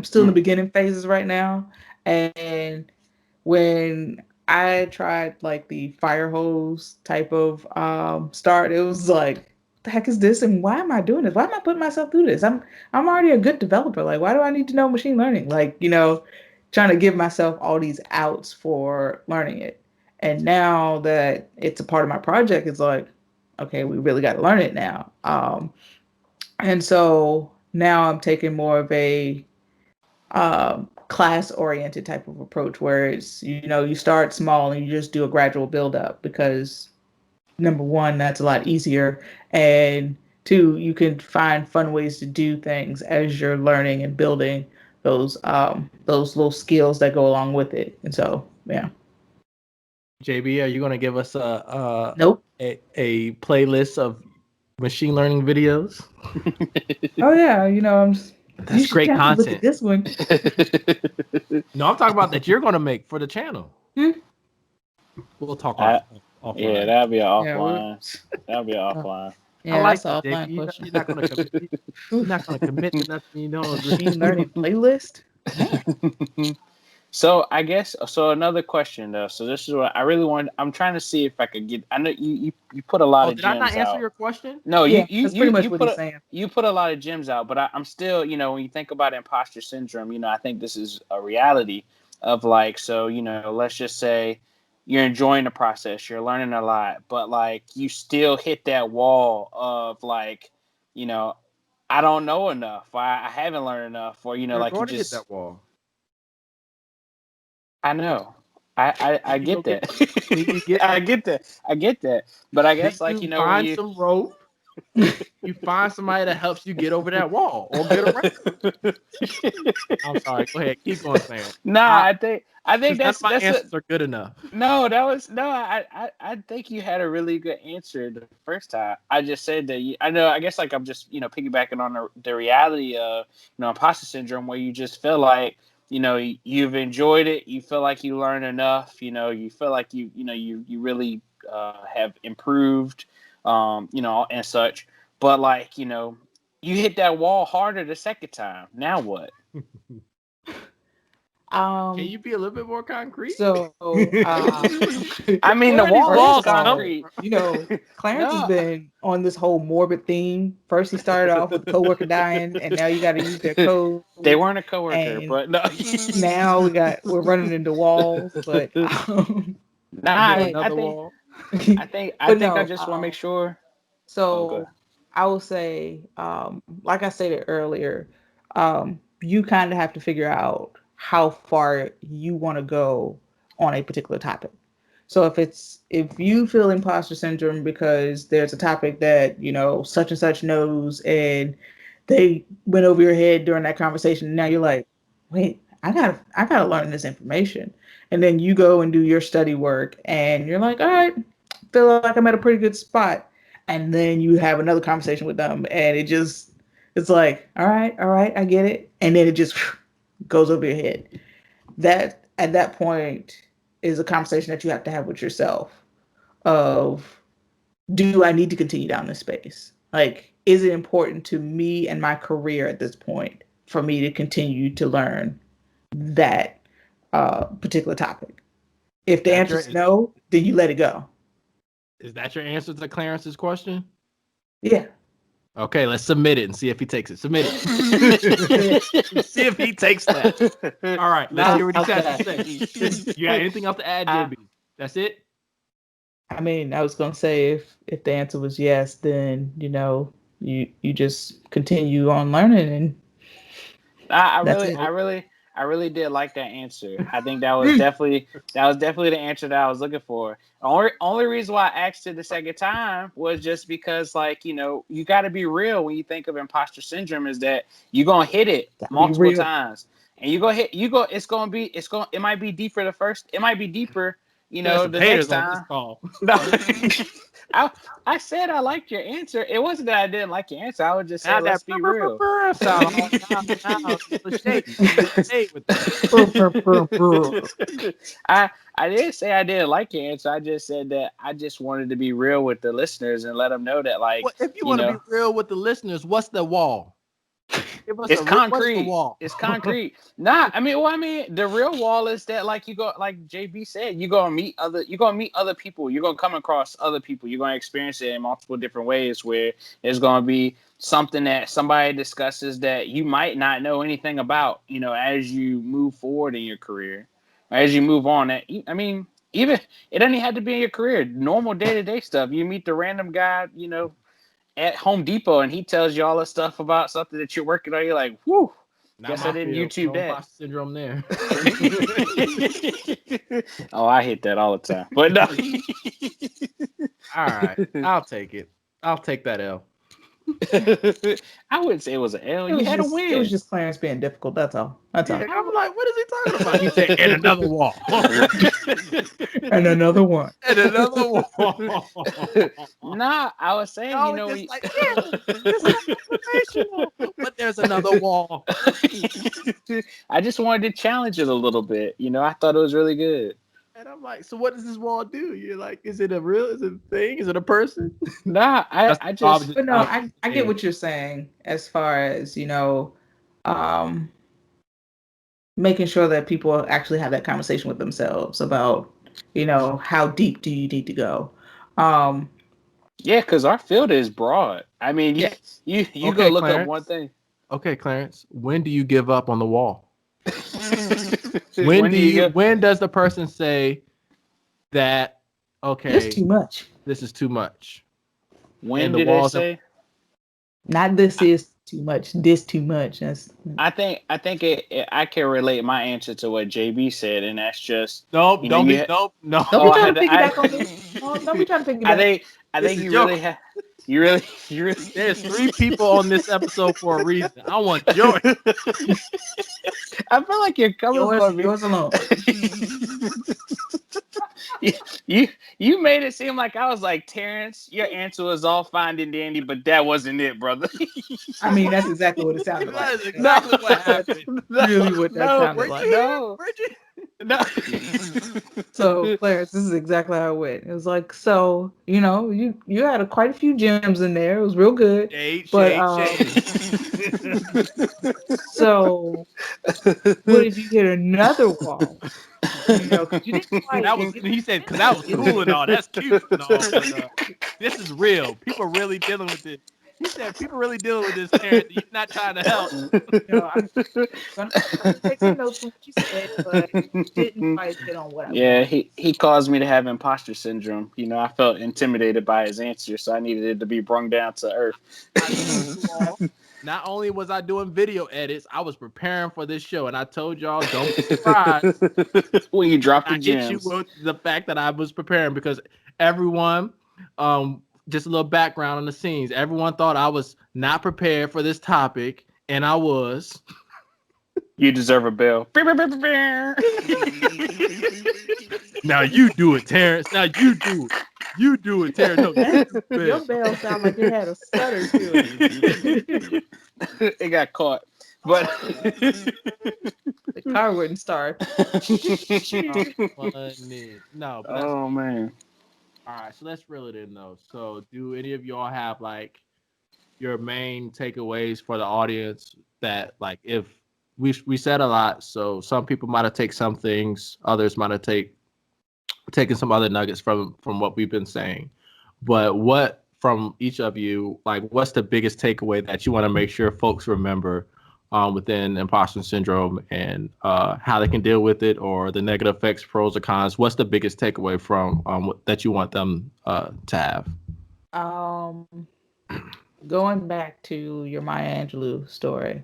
still in the beginning phases right now. And when I tried like the fire hose type of start, it was like, the heck is this? And why am I doing this? Why am I putting myself through this? I'm already a good developer. Like, why do I need to know machine learning? Like, trying to give myself all these outs for learning it. And now that it's a part of my project, it's like, okay, we really got to learn it now. And so now I'm taking more of a class-oriented type of approach where it's, you start small and you just do a gradual build-up because number one, that's a lot easier. And two, you can find fun ways to do things as you're learning and building those little skills that go along with it. And so, yeah. JB, are you going to give us Nope. a playlist of machine learning videos? Oh yeah, I'm just, That's great Look content. at this one. No, I'm talking about that you're going to make for the channel. We'll talk offline. Yeah, that'll be an Yeah, offline. That'll be an offline. Yeah, I like that's that, an offline JB. question. You're not going to commit. You're not going to commit to nothing. Machine learning playlist. Man. So I guess another question though. So this is what I really want. I'm trying to see if I could get. I know you put a lot of did I gems not answer out. your question? No, Yeah, you that's pretty much what put he's saying. You put a lot of gems out, but I'm still, when you think about imposter syndrome, I think this is a reality of like, so let's just say you're enjoying the process, you're learning a lot, but like you still hit that wall of like, I don't know enough, I haven't learned enough, or You're like you going to hit just. that wall. I know. I You get go that. you get I get that. I get that. But I guess like you when find you some rope. You find somebody that helps you get over that wall or get around. I'm sorry. Go ahead. Keep going, Sam. I think That's my answers are good enough. No, that was no. I think you had a really good answer the first time. I just said that I know. I guess like I'm just piggybacking on the reality of imposter syndrome, where you just feel like you've enjoyed it. You feel like you learn enough. You feel like you really have improved. And such. But like you hit that wall harder the second time. Now what? Can you be a little bit more concrete? So, I mean, the wall is concrete. Clarence has been on this whole morbid theme. First, he started off with a coworker dying, and now you got to use their code. They weren't a coworker, but no. Now we're running into walls, but another wall. I think I just want to make sure. So I will say, like I stated earlier, you kind of have to figure out how far you want to go on a particular topic. So if you feel imposter syndrome because there's a topic that such and such knows and they went over your head during that conversation, and now you're like, wait, I gotta learn this information, and then you go and do your study work, and you're like, all right, feel like I'm at a pretty good spot, and then you have another conversation with them, and it's like, all right, I get it, and then it just goes over your head. That at that point is a conversation that you have to have with yourself of, do I need to continue down this space? Like, is it important to me and my career at this point for me to continue to learn that particular topic? If the answer is no, then you let it go. Is that your answer to Clarence's question? Yeah. Okay, let's submit it and see if he takes it. Submit it. See if he takes that. All right, let's hear what he has to say. You got anything else to add, JB? That's it? I mean, I was gonna say if the answer was yes, then you just continue on learning, and I really did like that answer. I think that was definitely the answer that I was looking for. Only reason why I asked it the second time was just because like you got to be real when you think of imposter syndrome, is that you're gonna hit it multiple times, and it might be deeper the first, it might be deeper the next time. No. I said I liked your answer. It wasn't that I didn't like your answer. I would just say, let's be real. I didn't say I didn't like your answer. I just said that I just wanted to be real with the listeners and let them know that, like, if you want to be real with the listeners, what's the wall? It's concrete. It's concrete. Nah, I mean, the real wall is that, like JB said, you're gonna meet other people. You're gonna come across other people. You're gonna experience it in multiple different ways. Where there's gonna be something that somebody discusses that you might not know anything about. As you move forward in your career, or as you move on. Even it doesn't have to be in your career. Normal day-to-day stuff. You meet the random guy, at Home Depot, and he tells you all this stuff about something that you're working on. You're like, whew. Guess I didn't YouTube that. Imposter Syndrome there. Oh, I hit that all the time. But no. All right. I'll take it. I'll take that L. I wouldn't say it was an L. You had a win. It was just Clarence being difficult. That's all. That's all. I'm like, what is he talking about? He said, and another wall. And another one. And another wall. Nah, I was saying, but there's another wall. I just wanted to challenge it a little bit. I thought it was really good. And I'm like, so what does this wall do? You're like, is it a thing? Is it a person? Nah, I get what you're saying as far as, making sure that people actually have that conversation with themselves about, how deep do you need to go? Yeah, because our field is broad. I mean, yes. you okay, go look Clarence. up one thing. Okay, Clarence, when do you give up on the wall? When does the person say that, okay, this is too much? This is too much. When did they say? Not this is too much. This too much. I think I can relate my answer to what JB said, and that's just nope. Don't be trying to piggyback on this. Don't be trying to piggyback. I think you really have. You really. There's 3 people on this episode for a reason. I want joy. I feel like you're coming for me. Yours alone. You made it seem like I was like, Terrence, your answer was all fine and dandy, but that wasn't it, brother. I mean, that's exactly what it sounded like. That is exactly what happened. Really what that sounded like. No. So, Clarence, this is exactly how it went. It was like, so, you had quite a few gems in there. It was real good. Shade. So, what if you hit another wall? You didn't quite, he said, because that was cool and all. That's cute and all. But, this is real. People really dealing with this. He said, people really dealing with this, Terrence. You're not trying to help. I'm going to take some notes from what you said, but didn't quite hit on what I wanted. He caused me to have imposter syndrome. I felt intimidated by his answer, so I needed it to be brung down to earth. Not only was I doing video edits, I was preparing for this show, and I told y'all, don't be surprised when you drop the gems. I hit you with the fact that I was preparing, because everyone, just a little background on the scenes, everyone thought I was not prepared for this topic, and I was. You deserve a bell. Now you do it, Terrence. Now you do it. You do it, Terrence. No, your bell sounded like it had a stutter to it. It got caught. But the car wouldn't start. No. But oh, man. All right, so let's reel it in, though. So do any of y'all have, like, your main takeaways for the audience that, like, if we said a lot, so some people might have taken some things, others might have taken some other nuggets from what we've been saying. But what, from each of you, like, what's the biggest takeaway that you want to make sure folks remember within imposter syndrome, and how they can deal with it, or the negative effects, pros or cons? What's the biggest takeaway from that you want them to have? Going back to your Maya Angelou story,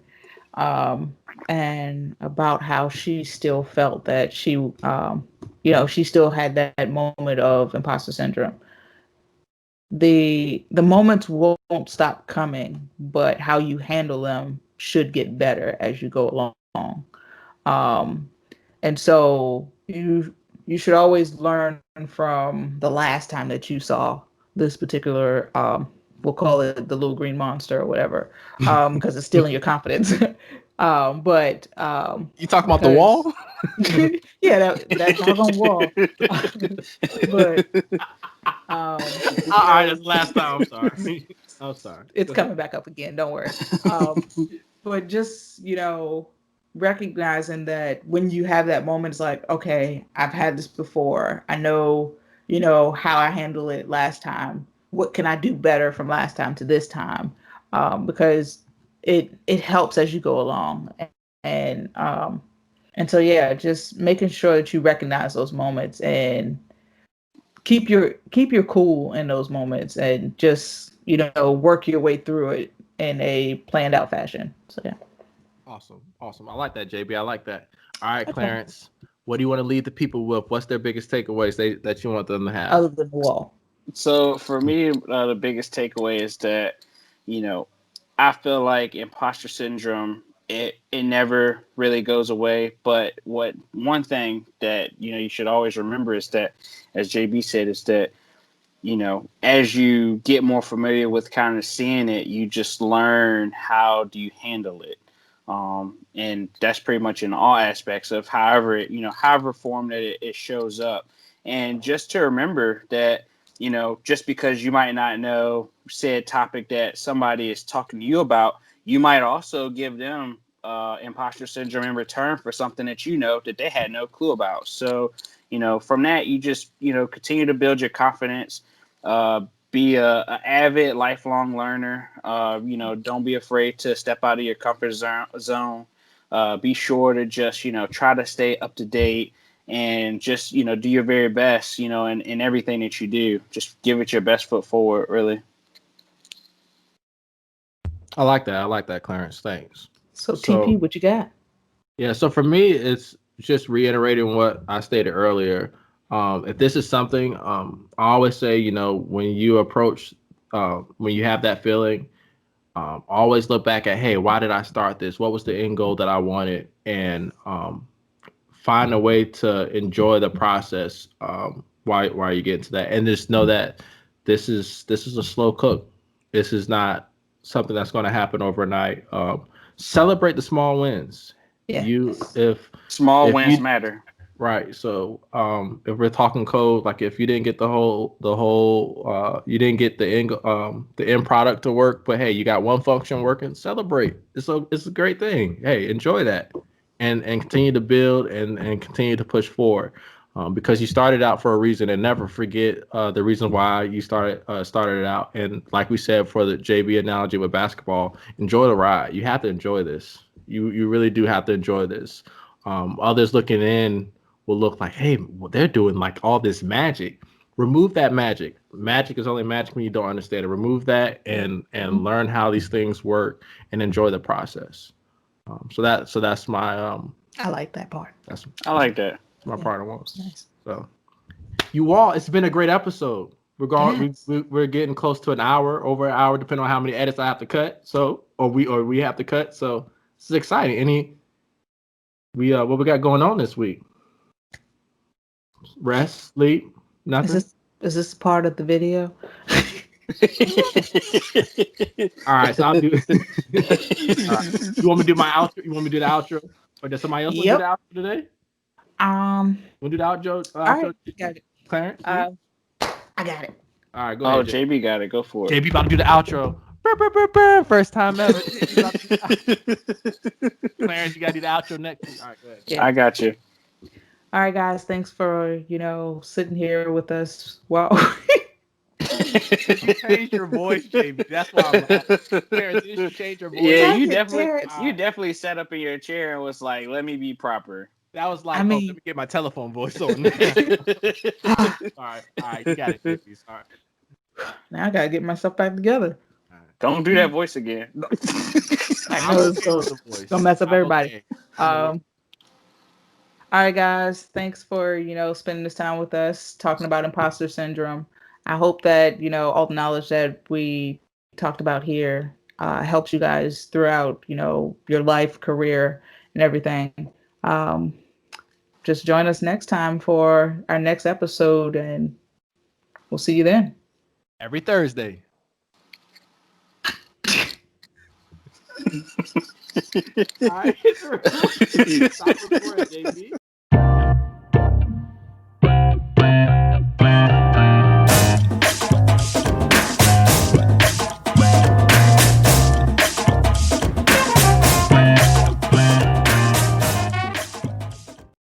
and about how she still felt that she she still had that moment of imposter syndrome. The moments won't stop coming, but how you handle them should get better as you go along. And so you should always learn from the last time that you saw this particular, we'll call it the little green monster or whatever, because it's stealing your confidence. But you talking about the wall? Yeah, that doggone wall. But all right, that's the last time. I'm sorry. It's coming back up again. Don't worry. but just, recognizing that when you have that moment, it's like, okay, I've had this before. I know, how I handled it last time. What can I do better from last time to this time? Because it helps as you go along. And so yeah, just making sure that you recognize those moments and keep your cool in those moments and just, work your way through it in a planned out fashion. So yeah. Awesome. I like that, JB. I like that. All right, Okay. Clarence. What do you want to leave the people with? What's their biggest takeaways that you want them to have? Other than the wall. So for me, the biggest takeaway is that, I feel like imposter syndrome, it never really goes away. But one thing that, you should always remember is that, as JB said, is that, as you get more familiar with kind of seeing it, you just learn how do you handle it. And that's pretty much in all aspects of however form that it shows up. And just to remember that, just because you might not know said topic that somebody is talking to you about, you might also give them imposter syndrome in return for something that that they had no clue about. So, from that, you just, continue to build your confidence, be a avid lifelong learner. Don't be afraid to step out of your comfort zone. Be sure to just, try to stay up to date and just, do your very best, in everything that you do. Just give it your best foot forward, really. I like that. I like that, Clarence. Thanks. So So TP, what you got? yeah, so for me, it's just reiterating what I stated earlier. If this is something, I always say, when you approach, when you have that feeling, always look back at, hey, why did I start this? What was the end goal that I wanted? And find a way to enjoy the process while you get to that, and just know that this is a slow cook. This is not something that's going to happen overnight. Celebrate the small wins. Yeah. You Small if wins you matter. Right. So, if we're talking code, like if you didn't get you didn't get the end product to work, but hey, you got one function working, celebrate. It's a great thing. Hey, enjoy that, and continue to build and continue to push forward, because you started out for a reason, and never forget the reason why you started it out. And like we said for the JB analogy with basketball, enjoy the ride. You have to enjoy this. You really do have to enjoy this. Others looking in will look like, hey, well, they're doing like all this magic. Remove that magic. Magic is only magic when you don't understand it. Remove that and learn how these things work and enjoy the process. So that's my I like that part. that's, I that's like that. my Yeah. part I want. Nice. So you all, it's been a great episode. Yes. We're getting close to an hour, over an hour, depending on how many edits I have to cut. So or we have to cut. So this is exciting. What we got going on this week? Rest, sleep, Is nothing. this part of the video? All right, so I'll do. All right. You want me to do my outro? You want me to do the outro, or does somebody else want to do the Yep. outro today? Um. Want to do the outro? All right. Got it. Clarence. You? Uh, I got it. All right, go Oh, ahead, Jay. JB got it. Go for it. JB about to do the outro. Brr, brr, brr, brr. First time ever. JB about to do the Clarence, you gotta do the outro next week. All right, go ahead. Yeah. I got you. All right, guys. Thanks for sitting here with us. Wow. Change your voice, JB. That's why I'm laughing. Clarence, you should change your voice. Yeah, you Thank you, Terrence. definitely sat up in your chair and was like, "Let me be proper." That was like, I mean- let me get my telephone voice on. All right, you got it, JB. Sorry. Now I gotta get myself back together. Don't do that voice again. I know it's gonna mess up everybody. All right, guys. Thanks for spending this time with us talking about imposter syndrome. I hope that all the knowledge that we talked about here helps you guys throughout your life, career, and everything. Just join us next time for our next episode, and we'll see you then. Every Thursday. All right. Stop recording, JB.